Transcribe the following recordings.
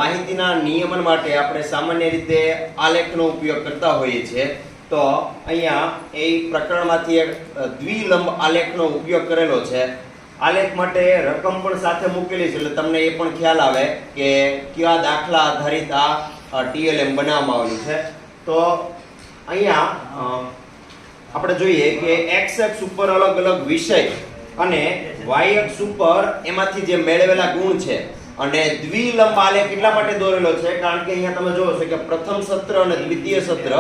માહિતીના નિયમન માટે આપણે સામાન્ય રીતે આલેખનો ઉપયોગ કરતા હોઈએ છીએ. તો અહીંયા એ પ્રકરણમાંથી એક દ્વિલંબ આલેખનો ઉપયોગ કરેલો છે. આલેખ માટે રકમ પણ સાથે મૂકેલી છે એટલે તમને એ પણ ખ્યાલ આવે કે કયા દાખલા આધારિત આ TLM બનાવવામાં આવેલું છે. તો અહીંયા આપણે જોઈએ કે x અક્ષ ઉપર અલગ અલગ વિષય અને y અક્ષ ઉપર એમાંથી જે મેળવેલા ગુણ છે અને દ્વિલંબ આલેખ એટલા માટે દોરેલો છે કારણ કે અહીંયા તમે જોવો છો કે પ્રથમ સત્ર અને દ્વિતીય સત્ર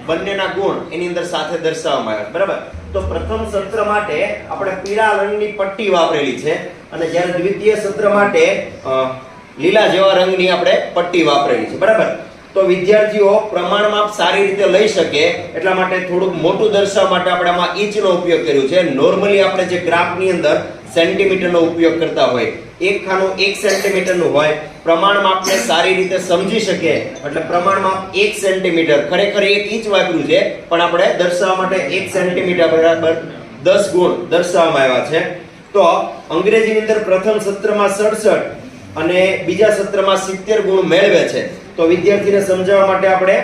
બંનેના ગુણ એની અંદર સાથે દર્શાવવામાં આવ્યા બરાબર. તો પ્રથમ સત્ર માટે આપણે પીળા રંગની પટ્ટી વાપરેલી છે અને જ્યારે દ્વિતીય સત્ર માટે લીલા જેવા રંગની આપણે પટ્ટી વાપરેલી છે બરાબર. તો વિદ્યાર્થીઓ પ્રમાણમાપ સારી રીતે લઈ શકે એટલા માટે થોડુંક મોટું દર્શાવવા માટે આપણે આમાં ઇંચનો ઉપયોગ કર્યો છે. નોર્મલી આપણે જે ગ્રાફની અંદર સેન્ટીમીટરનો ઉપયોગ કરતા હોય, એક ખાનું 1 સેન્ટીમીટરનું હોય, પ્રમાણમાપને સારી રીતે સમજી શકે એટલે પ્રમાણમાપ 1 સેન્ટીમીટર, ખરેખર 1 ઇંચ વાપર્યું છે પણ આપણે દર્શાવવા માટે 1 સેન્ટીમીટર બરાબર 10 ગુણ દર્શાવવામાં આવ્યા છે. તો અંગ્રેજીની અંદર પ્રથમ સત્રમાં 67 અને બીજા સત્રમાં 70 ગુણ મેળવે છે. તો વિદ્યાર્થીને સમજાવવા માટે આપણે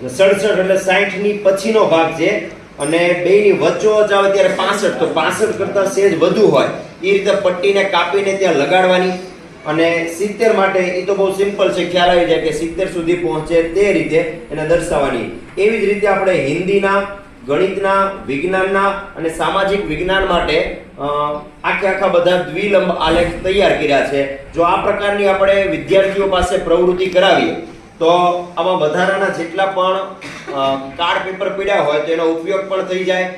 67 એટલે 60 ની પછીનો ભાગ છે અને બેયની વચ્ચોવચ આવે ત્યારે 65, તો 65 કરતા સહેજ વધુ હોય એ રીતે પટ્ટીને કાપીને ત્યાં લગાડવાની. અને 70 માટે એ તો બહુ સિમ્પલ છે, ખ્યાલ આવી જાય કે 70 સુધી પહોંચે તે રીતે એને દર્શાવવાની. એવી જ રીતે આપણે હિન્દીના, ગણિતના, વિજ્ઞાનના અને સામાજિક વિજ્ઞાન માટે આખા બધા દ્વિલંબ આલેખ તૈયાર કર્યા છે. જો આ પ્રકારની આપણે વિદ્યાર્થીઓ પાસે પ્રવૃત્તિ કરાવીએ તો આમાં વધારાના જેટલા પણ કાર્ડ પેપર પડ્યા હોય તો એનો ઉપયોગ પણ થઈ જાય.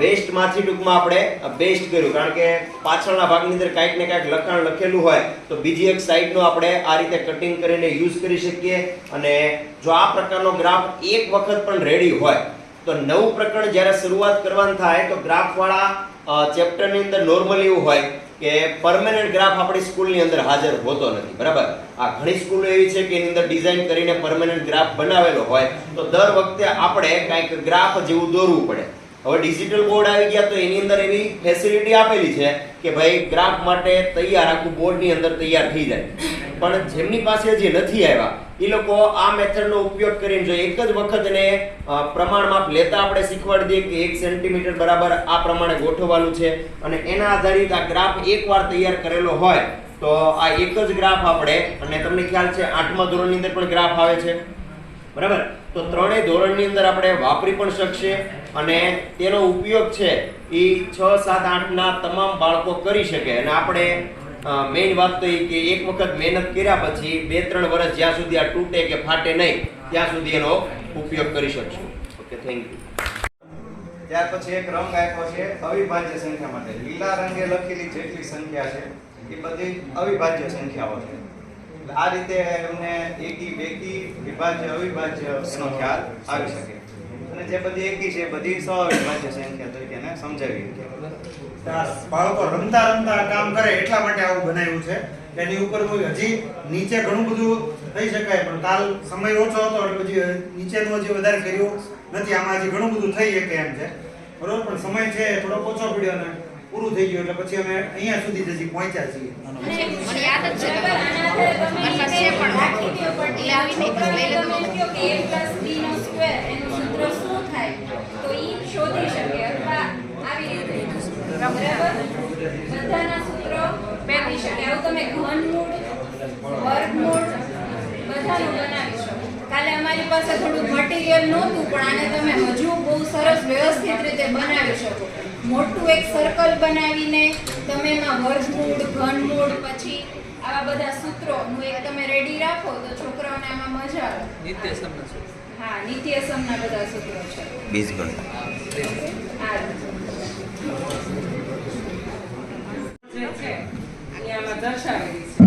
વેસ્ટ માંથી ટૂંકમાં આપણે બેસ્ટ કર્યું કારણ કે પાછળના ભાગની અંદર કાંઈક ને કાંઈક લખાણ લખેલું હોય તો બીજી એક સાઈડનો આપણે આ રીતે કટિંગ કરીને યુઝ કરી શકીએ. અને જો આ પ્રકારનો ગ્રાફ એક વખત પણ રેડી હોય તો નવું પ્રકરણ જ્યારે શરૂઆત કરવાની થાય તો ગ્રાફ વાળા ચેપ્ટરની અંદર નોર્મલી એવું હોય કે પરમેનન્ટ ગ્રાફ આપણી સ્કૂલની અંદર હાજર હોતો નથી બરાબર. આ ઘણી સ્કૂલો એવી છે કે એની અંદર ડિઝાઇન કરીને પરમેનન્ટ ગ્રાફ બનાવેલો હોય તો દર વખતે આપણે કંઈક ગ્રાફ જેવું દોરવું પડે. હવે ડિજિટલ બોર્ડ આવી ગયા તો એની અંદર એવી ફેસિલિટી આપેલી છે કે ભાઈ ગ્રાફ માટે તૈયાર આખું બોર્ડની અંદર તૈયાર થઈ જાય. પણ જેમની પાસે જે નથી આવ્યા એ લોકો આ મેથડનો ઉપયોગ કરીને જો એક જ વખત એને પ્રમાણમાપ લેતા આપણે શીખવાડી દઈએ કે 1 સેન્ટીમીટર બરાબર આ પ્રમાણે ગોઠવવાનું છે અને એના આધારિત આ ગ્રાફ એકવાર તૈયાર કરેલો હોય તો આ એક જ ગ્રાફ આપણે, અને તમને ખ્યાલ છે 8મા ધોરણની અંદર પણ ગ્રાફ આવે છે બરાબર. તો ત્રણેય ધોરણની અંદર આપણે વાપરી પણ શકશે અને તેનો ઉપયોગ છે એ 6, 7, 8 ના તમામ બાળકો કરી શકે. અને આપણે મેઇન વાત તો એ કે એક વખત મહેનત કર્યા પછી 2-3 વર્ષ જ્યાં સુધી આ તૂટે કે ફાટે નહીં ત્યાં સુધી એનો ઉપયોગ કરી શકશું. Okay, thank you. ત્યાર પછી એક રંગ આપ્યો છે અવિભાજ્ય સંખ્યા માટે. લીલા રંગે લખેલી જેટલી સંખ્યા છે એ બધી અવિભાજ્ય સંખ્યાઓ છે. આ રીતે અમને એકી, બેકી, વિભાજ્ય, અવિભાજ્ય એનો ખ્યાલ આવી શકે. અને જે બધી એકી છે બધી સઅવિભાજ્ય સંખ્યા તરીકે એને સમજાવી. બાળકો રમતા રમતા કામ કરે એટલા માટે આવું બનાવ્યું છે. એની ઉપર હજી નીચે ઘણું બધું થઈ શકાય પણ કાલ સમય ઓછો હતો એટલે પછી નીચેનું હજી વધારે કર્યું નથી. આમાં હજી ઘણું બધું થઈ શકે એમ છે બરોબર, પણ સમય છે થોડો ઓછો પડ્યો ને પૂરું થઈ ગયું એટલે પછી અમે અહીંયા સુધી હજી પહોંચ્યા છીએ. બધાના સૂત્રો મેળવી શકે. આવું તમે ઘનમૂળ, વર્ગમૂળ બધાનું બનાવી શકો. કાલે અમારી પાસે થોડું મટીરીયલ નહોતું પણ આને તમે હજુ બહુ સરસ વ્યવસ્થિત રીતે બનાવી શકો. મોટું એક સર્કલ બનાવીને તમે એમાં વર્ગમૂળ, ઘનમૂળ પછી આવા બધા સૂત્રોનું એક તમે રેડી રાખો તો છોકરાઓને આમાં મજા આવે. નિત્યસમના સૂત્રો. હા, નિત્યસમના બધા સૂત્રો છે. બીજગણિત. હા. આમાં દર્શાવેલી છે.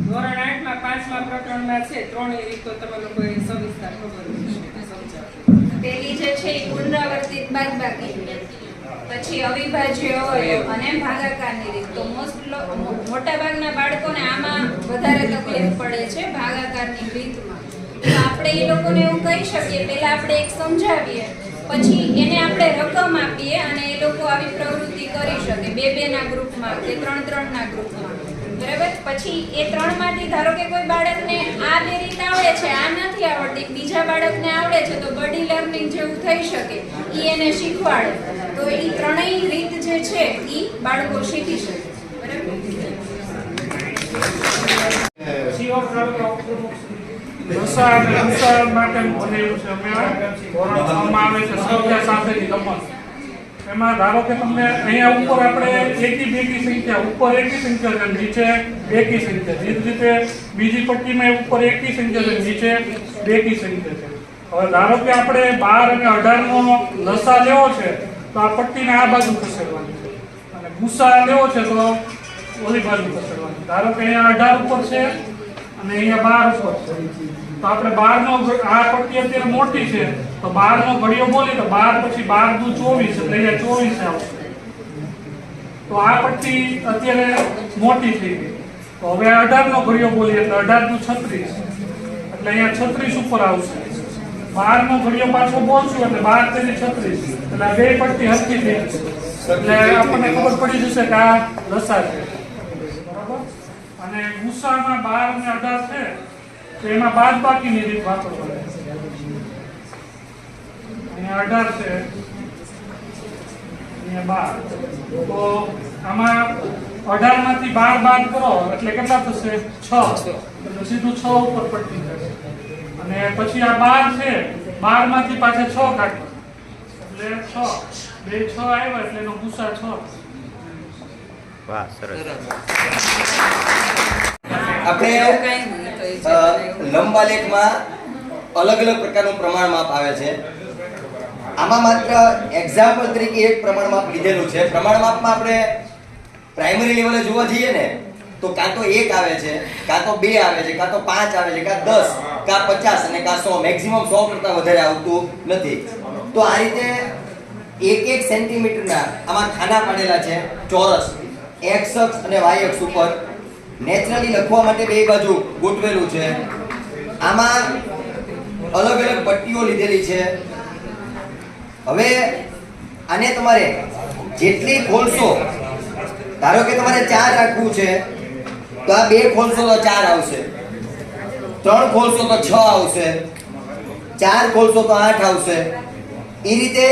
ધોરણ 8 માં 5મા પ્રકરણમાં છે ત્રણેય રીતો તમે લોકોએ સવિસ્તાર ખબર સમજાવો. પેલી જે છે એ પુનરાવર્તિત બાદબાકી, પછી અવિભાજ્ય અવયવ અને ભાગાકારની રીત. તો મોટા ભાગના બાળકોને આમાં વધારે તકલીફ પડે છે ભાગાકારની રીતમાં. તો આપણે એ લોકોને એવું કહી શકીએ પહેલા આપણે એક સમજાવીએ પછી એને આપણે રકમ આપીએ અને એ લોકો આવી પ્રવૃત્તિ કરી શકે 2-2 ના ગ્રુપમાં કે 3-3 ના ગ્રુપમાં. બરાબર. પછી એ ત્રણમાંથી ધારો કે કોઈ બાળકને આ બે રીત આવડે છે, આ નથી આવડતી, બીજા બાળકને આવડે છે, તો બડી લર્નિંગ જેવું થઈ શકે. ઈ એને શીખવાડે તો ઈ ત્રણેય રીત જે છે ઈ બાળકો શીખી શકે. બરાબર. રસા અને અંસા માટે બનાવ્યું છે અમે ધોરણ 6 માં આવે છે સંખ્યા સાથેની રમત. એમાં ધારો કે તમને અહીંયા ઉપર આપણે એકી બેકી સંખ્યા, ઉપર એકી સંખ્યા છે, નીચે બેકી સંખ્યા છે. એ જ રીતે બીજી પટ્ટીમાં ઉપર એકી સંખ્યા છે, નીચે બેકી સંખ્યા છે. હવે ધારો કે આપણે 12 અને 18 નો લસા લેવો છે તો આ પટ્ટીને આ બાજુ ખસેડવાની છે, અને ગુસા લેવો છે તો ઓલી બાજુ ખસેડવાની. ધારો કે અહીંયા 18 ઉપર છે અને અહીંયા 12 ઉપર છે, તો આપણે 12 નો આ પટ્ટી અત્યારે મોટી છે તો 12 નો ઘડિયો બોલી તો 12 પછી 12 દુ 24 એટલે અહીંયા 24 આવશે. તો આ પટ્ટી અત્યારે મોટી થઈ ગઈ, તો હવે 18 નો ઘડિયો બોલી એટલે 18 દુ 36 એટલે અહીંયા 36 ઉપર આવશે. 12 નો ઘડિયો પાછો બોલશું એટલે 12 તેરી 36 એટલે આ બે પટ્ટી હરખી થઈ જશે. એટલે આપણને ખબર પડી જશે કે આ લસા છે. બરાબર. અને ગુસામાં 12 અને 18 છે તો એમાં બાદબાકીની રીત વાપરવાની. અહીંયા 18 છે, અહીંયા 12, તો આમાં 18 માંથી 12 બાદ કરો એટલે કેટલા થશે? 6. એટલે સીધું 6 ઉપર પટ્ટી થશે. અને પછી આ 12 છે, 12 માંથી પાછા 6 કાઢો એટલે 6, બે 6 આવ્યા એટલે એનો ગુસા 6. વાહ, સરસ. કઈ આપણે નહીં તો એ છે. લંબ આલેખમાં અલગ અલગ પ્રકારનું પ્રમાણ માપ આવે છે. આમાં માત્ર એક્ઝામ્પલ તરીકે એક પ્રમાણ માપ લીધેલું છે. પ્રમાણ માપમાં આપણે પ્રાઇમરી લેવલે જોવા જઈએ ને તો કાં તો 1 આવે છે, કાં તો 2 આવે છે, કાં તો 5 આવે છે, કાં 10, કાં 50 અને કાં 100. મેક્સિમમ 100 કરતાં વધારે આવતું નથી. તો આ રીતે 1 સેન્ટીમીટરના આમાં ખાના પાડેલા છે ચોરસ, x અક્ષ અને y અક્ષ ઉપર. નેચરલી લખવા માટે બે બાજુ ગોઠવેલું છે. આમાં અલગ અલગ પટ્ટીઓ લીધેલી છે. હવે આને તમારે જેટલી ખોલશો, ધારો કે તમારે 4 રાખવું છે તો આ 2 ખોલશો તો 4 આવશે, 3 ખોલશો તો 6 આવશે, 4 ખોલશો તો 8 આવશે, એ રીતે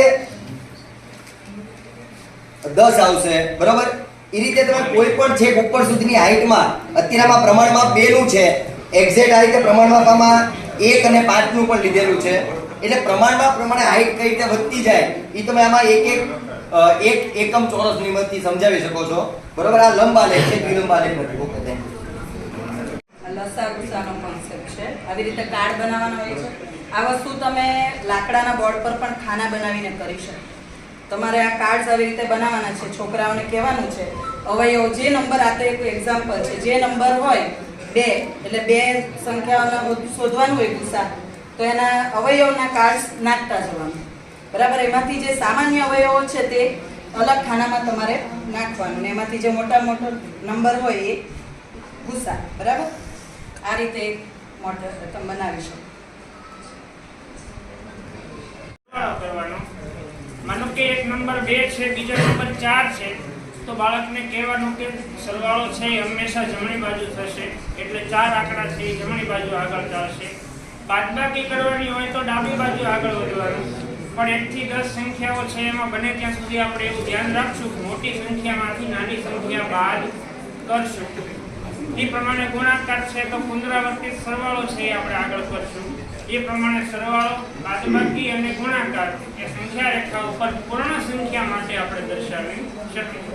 10 આવશે. બરાબર. એ રીતે તમે કોઈ પણ છેક ઉપર સુધીની હાઈટમાં અત્યારમાં પ્રમાણમાં 2 નું છે, એક્ઝેક્ટ આ રીતે પ્રમાણમાં આમાં 1 અને 5 નું પણ લીધેલું છે. એટલે પ્રમાણમાં પ્રમાણે હાઈટ કઈ રીતે વધતી જાય એ તમે આમાં એક એકમ ચોરસની મદદથી સમજાવી શકો છો. બરોબર. આ લંબ આલેખ છે, દ્વિલંબ આલેખ નથી. Okay, thank you. લસા ગુસાનો કોન્સેપ્ટ છે. આવી રીતે કાર્ડ બનાવવાનો હોય છે. આ વસ્તુ તમે લાકડાના બોર્ડ પર પણ ખાના બનાવીને કરી શકો. તમારે આ કાર્ડ્સ આવી રીતે બનાવવાના છે. છોકરાઓને કહેવાનું છે અવયવ જે નંબર આ તો એક એક્ઝામ્પલ છે, જે નંબર હોય 2 એટલે 2 સંખ્યાઓના શોધવાનું હોય ગુસા, તો એના અવયવના કાર્ડ્સ નાખતા જવાનું. બરાબર. એમાંથી જે સામાન્ય અવયવો છે તે અલગ ખાનામાં તમારે નાખવાનું, ને એમાંથી જે મોટા મોટો નંબર હોય એ ગુસા. બરાબર. આ રીતે મોટો તમે બનાવી શકો. કરવાનો. માનો કે એક નંબર 2 છે, બીજો નંબર 4 છે, તો બાળકને કહેવાનું કે સરવાળો છે એ હંમેશા જમણી બાજુ થશે, એટલે 4 આંકડા છે એ જમણી બાજુ આગળ ચાલશે. બાદબાકી કરવાની હોય તો ડાબી બાજુ આગળ વધવાનું. પણ 1 થી 10 સંખ્યાઓ છે એમાં બને ત્યાં સુધી આપણે એવું ધ્યાન રાખશું કે મોટી સંખ્યામાંથી નાની સંખ્યા બાદ કરશું. એ પ્રમાણે ગુણાકાર છે તો પુનરાવર્તિત સરવાળો છે એ આપણે આગળ કરશું. એ પ્રમાણે સરવાળો, બાદબાકી અને ગુણાકાર એ સંખ્યા રેખા ઉપર પૂર્ણ સંખ્યા માટે આપણે દર્શાવી શકીએ.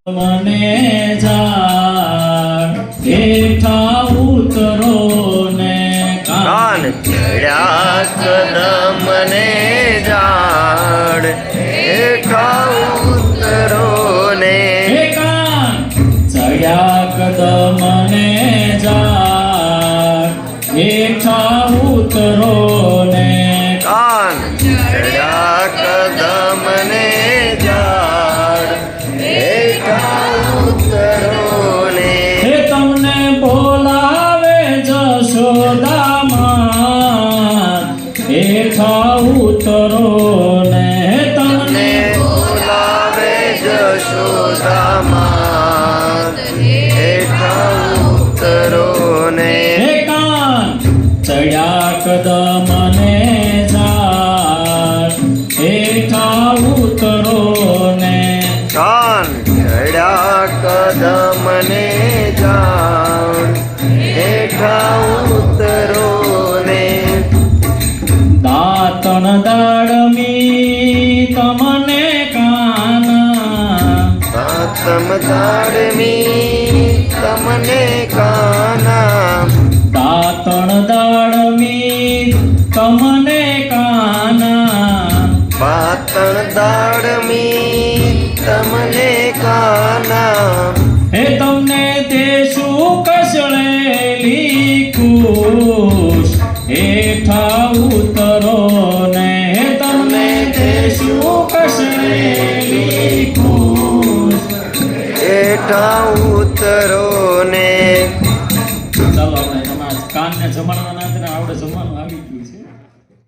મને ઝાડ હેઠા ઉતરો ને કાન ચડ્યા કદમ ને ઝાડ હેઠા ઉતરો ને હે કાન ચડ્યા કદમ ને ઝાડ હેઠા ઉતરો ને કાન ચડ્યા કદમ ને ઝાડ હેઠા ઉતરો ને હે તમને બોલાવે જશોદામાં હેઠા ઉતરો ને તમને બોલાવે જશોદામાં હેઠા ઉતરો ને હે કાન ચડ્યા કદમ ને ઝાડ હેઠા ઉતરો ને કાન ચડ્યા કદમ ને ઝાડ હેઠા ઉતરો ને દાંતણ દાડમી તમને કાના સાતમ તાળમી તમને કાના દાંતણ દાડમી તમને કાના પાતળ દાળમી તમને કાના હે તમને દેશું કસળેલી કુશ હેઠા ઉતરો ને હે તમને દેશું કસળેલી કુશ હેઠા ઉતરો ને ચાલો આપણે તમારા કાનને જમાડવાના હતા ને આવડે જમવાનું આવી ગયું છે